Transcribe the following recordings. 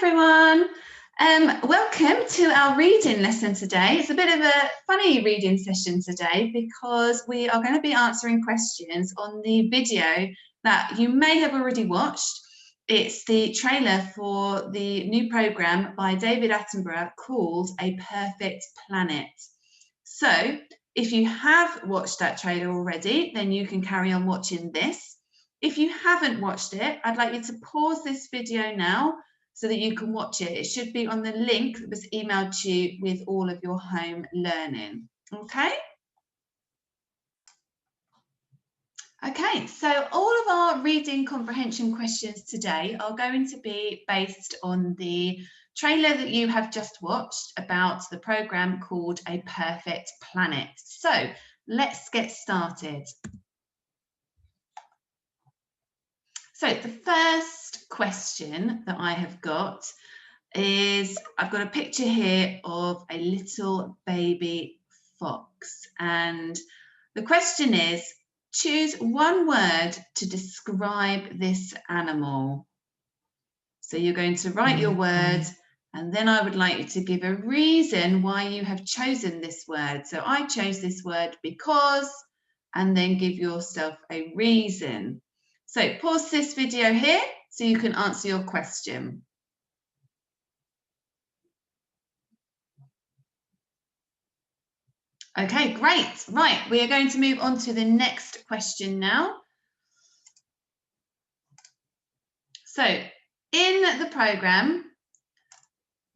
everyone. Welcome to our reading lesson today. It's a bit of a funny reading session today because we are going to be answering questions on the video that you may have already watched. It's the trailer for the new program by David Attenborough called A Perfect Planet. So if you have watched that trailer already, then you can carry on watching this. If you haven't watched it, I'd like you to pause this video now so that you can watch it. It should be on the link that was emailed to you with all of your home learning. Okay? Okay, so all of our reading comprehension questions today are going to be based on the trailer that you have just watched about the program called A Perfect Planet. So let's get started. So the first question that I have got is, I've got a picture here of a little baby fox, and the question is, choose one word to describe this animal. So you're going to write your word, and then I would like you to give a reason why you have chosen this word. So I chose this word because, and then give yourself a reason. So pause this video here so you can answer your question. Okay, great. Right, we are going to move on to the next question now. So in the program,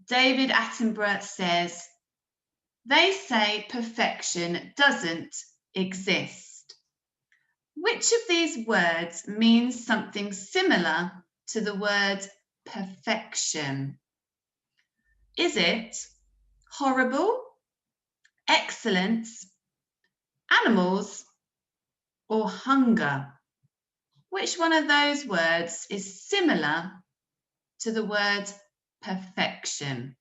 David Attenborough says, they say perfection doesn't exist. Which of these words means something similar to the word perfection? Is it horrible, excellence, animals, or hunger? Which one of those words is similar to the word perfection?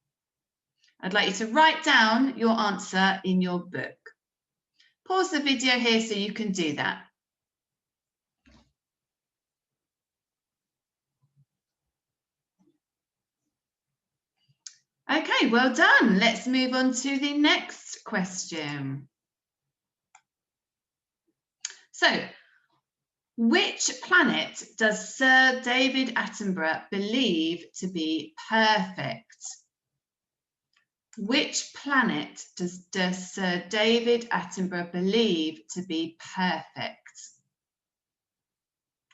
I'd like you to write down your answer in your book. Pause the video here so you can do that. Okay, well done. Let's move on to the next question. So, which planet does Sir David Attenborough believe to be perfect? Which planet does Sir David Attenborough believe to be perfect?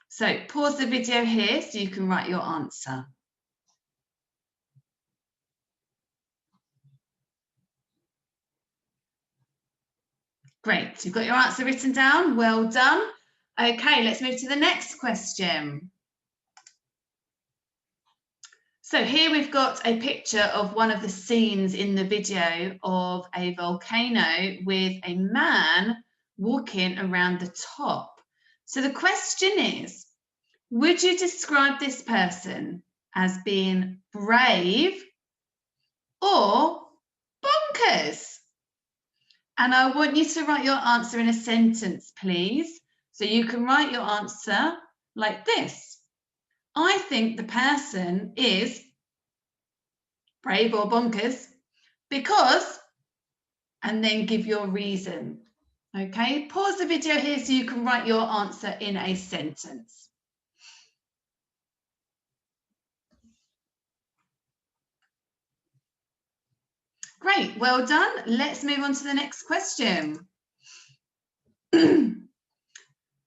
So, pause the video here so you can write your answer. Great, you've got your answer written down. Well done. Okay, let's move to the next question. So here we've got a picture of one of the scenes in the video of a volcano with a man walking around the top. So the question is, would you describe this person as being brave or bonkers? And I want you to write your answer in a sentence, please. So you can write your answer like this. I think the person is brave or bonkers because, and then give your reason. Okay, pause the video here so you can write your answer in a sentence. Great, well done. Let's move on to the next question.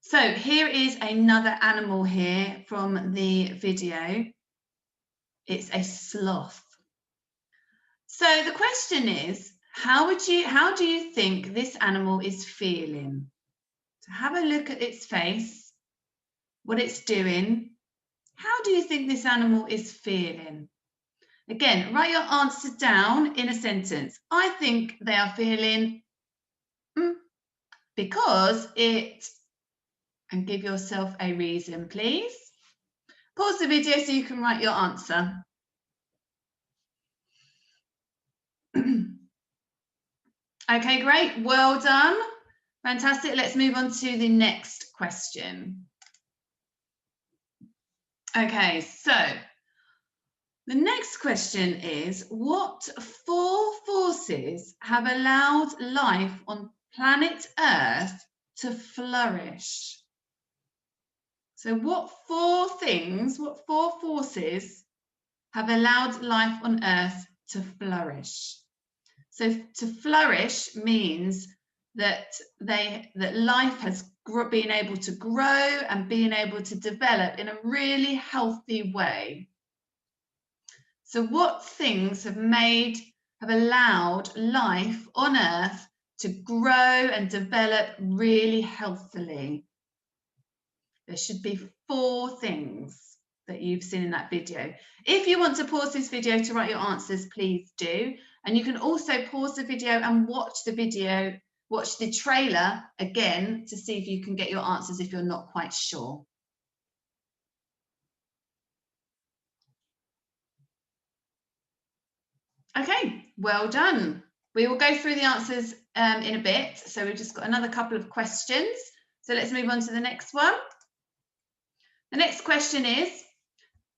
So here is another animal here from the video. It's a sloth. So the question is, how do you think this animal is feeling? So have a look at its face, what it's doing. How do you think this animal is feeling? Again, write your answer down in a sentence. I think they are feeling because it, and give yourself a reason, please. Pause the video so you can write your answer. Okay, great, well done. Fantastic, let's move on to the next question. Okay, so The next question is, what 4 forces have allowed life on planet Earth to flourish? So what 4 forces have allowed life on Earth to flourish? So to flourish means that life has been able to grow and being able to develop in a really healthy way. So what things have allowed life on Earth to grow and develop really healthily? There should be 4 things that you've seen in that video. If you want to pause this video to write your answers, please do. And you can also pause the video and watch the trailer again to see if you can get your answers if you're not quite sure. Okay, well done. We will go through the answers in a bit. So we've just got another couple of questions. So let's move on to the next one. The next question is,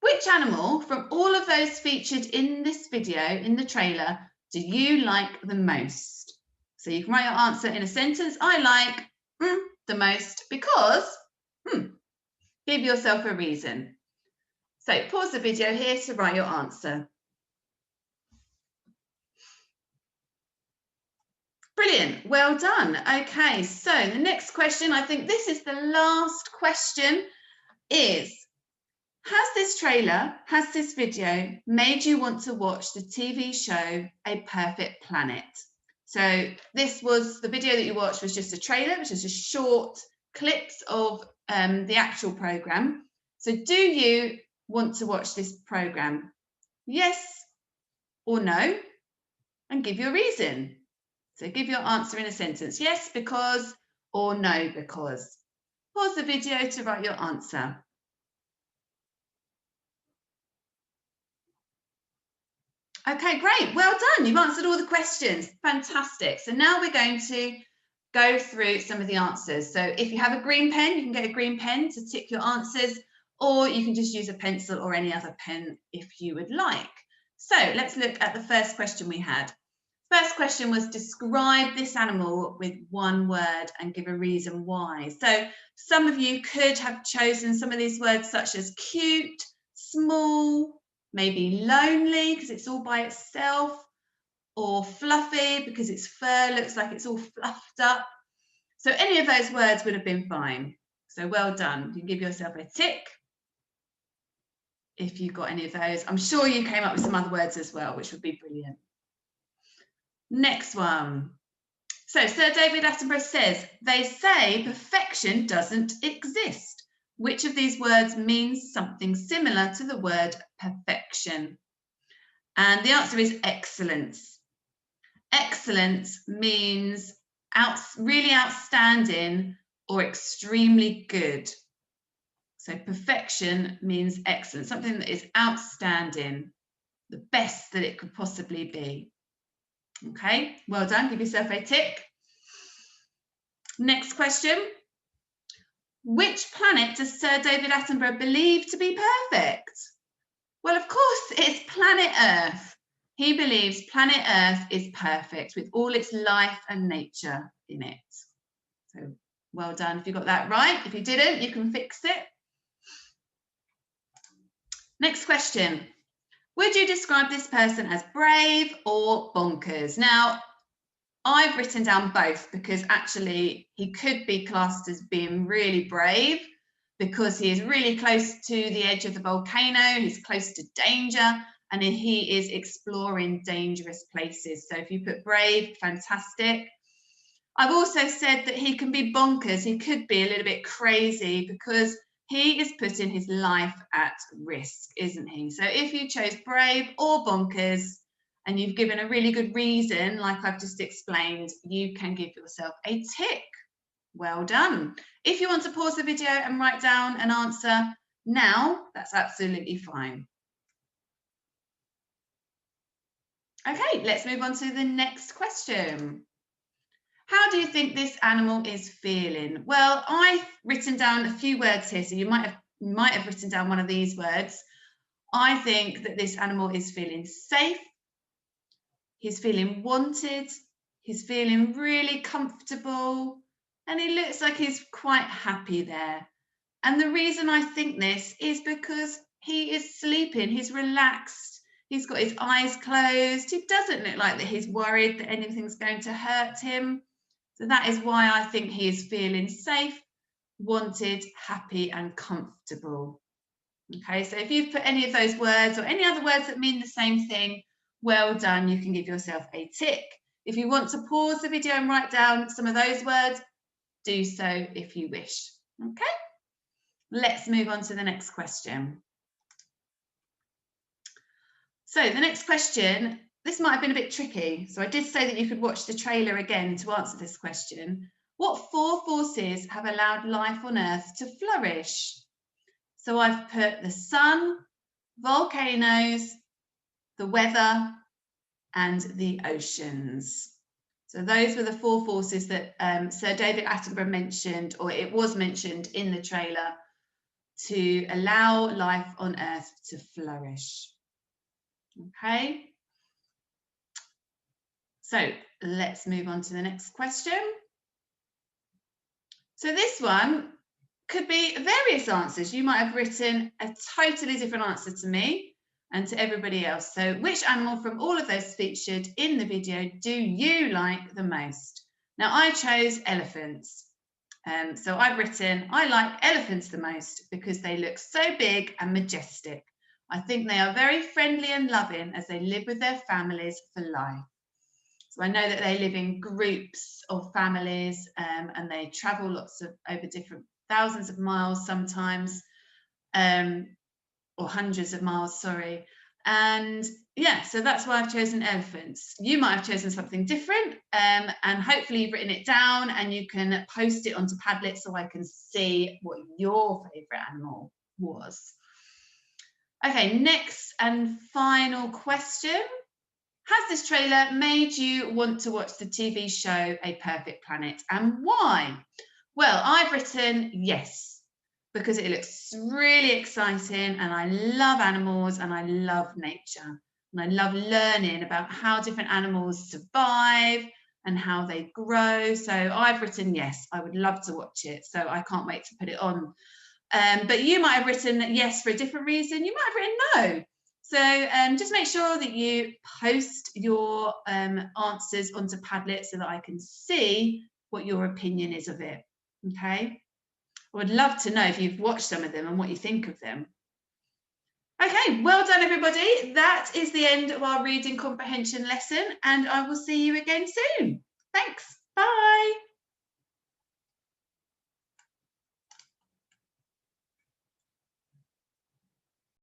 which animal from all of those featured in this video, in the trailer, do you like the most? So you can write your answer in a sentence. I like the most because, give yourself a reason. So pause the video here to write your answer. Brilliant, well done. Okay, so the next question, I think this is the last question, is, has this video made you want to watch the TV show A Perfect Planet? So this was, the video that you watched was just a trailer, which is just short clips of the actual program. So do you want to watch this program? Yes or no? And give your reason. So give your answer in a sentence. Yes, because, or no, because. Pause the video to write your answer. Okay, great. Well done. You've answered all the questions. Fantastic. So now we're going to go through some of the answers. So if you have a green pen, you can get a green pen to tick your answers, or you can just use a pencil or any other pen if you would like. So let's look at the first question we had. First question was, describe this animal with one word and give a reason why. So some of you could have chosen some of these words such as cute, small, maybe lonely because it's all by itself, or fluffy because its fur looks like it's all fluffed up. So any of those words would have been fine. So well done. You can give yourself a tick if you got any of those. I'm sure you came up with some other words as well, which would be brilliant. Next one. So Sir David Attenborough says, they say perfection doesn't exist. Which of these words means something similar to the word perfection? And the answer is excellence. Excellence means really outstanding or extremely good. So perfection means excellent, something that is outstanding, the best that it could possibly be. Okay, well done, give yourself a tick. Next question. Which planet does Sir David Attenborough believe to be perfect? Well, of course, it's planet Earth. He believes planet Earth is perfect with all its life and nature in it. So well done if you got that right. If you didn't, you can fix it. Next question. Would you describe this person as brave or bonkers? Now, I've written down both because actually he could be classed as being really brave because he is really close to the edge of the volcano, he's close to danger, and he is exploring dangerous places. So if you put brave, fantastic. I've also said that he can be bonkers. He could be a little bit crazy because he is putting his life at risk, isn't he? So if you chose brave or bonkers and you've given a really good reason, like I've just explained, you can give yourself a tick. Well done. If you want to pause the video and write down an answer now, that's absolutely fine. Okay, let's move on to the next question. How do you think this animal is feeling? Well, I've written down a few words here, so you might have written down one of these words. I think that this animal is feeling safe, he's feeling wanted, he's feeling really comfortable, and he looks like he's quite happy there. And the reason I think this is because he is sleeping, he's relaxed, he's got his eyes closed, he doesn't look like that he's worried that anything's going to hurt him. So that is why I think he is feeling safe, wanted, happy, and comfortable. Okay, so if you've put any of those words or any other words that mean the same thing, well done, you can give yourself a tick. If you want to pause the video and write down some of those words, do so if you wish. Okay, let's move on to the next question. So the next question, this might have been a bit tricky. So I did say that you could watch the trailer again to answer this question. What 4 forces have allowed life on Earth to flourish? So I've put the sun, volcanoes, the weather, and the oceans. So those were the 4 forces that Sir David Attenborough mentioned, or it was mentioned in the trailer, to allow life on Earth to flourish. Okay. So let's move on to the next question. So this one could be various answers. You might have written a totally different answer to me and to everybody else. So which animal from all of those featured in the video do you like the most? Now I chose elephants. So I've written, I like elephants the most because they look so big and majestic. I think they are very friendly and loving as they live with their families for life. So I know that they live in groups of families and they travel over different thousands of miles sometimes, or hundreds of miles, sorry. And yeah, so that's why I've chosen elephants. You might have chosen something different, and hopefully you've written it down and you can post it onto Padlet so I can see what your favourite animal was. Okay, next and final question. Has this trailer made you want to watch the TV show A Perfect Planet, and why? Well, I've written yes, because it looks really exciting and I love animals and I love nature. And I love learning about how different animals survive and how they grow. So I've written yes, I would love to watch it. So I can't wait to put it on. But you might have written yes for a different reason. You might have written no. So just make sure that you post your answers onto Padlet so that I can see what your opinion is of it. Okay. I would love to know if you've watched some of them and what you think of them. Okay, well done everybody. That is the end of our reading comprehension lesson and I will see you again soon. Thanks. Bye.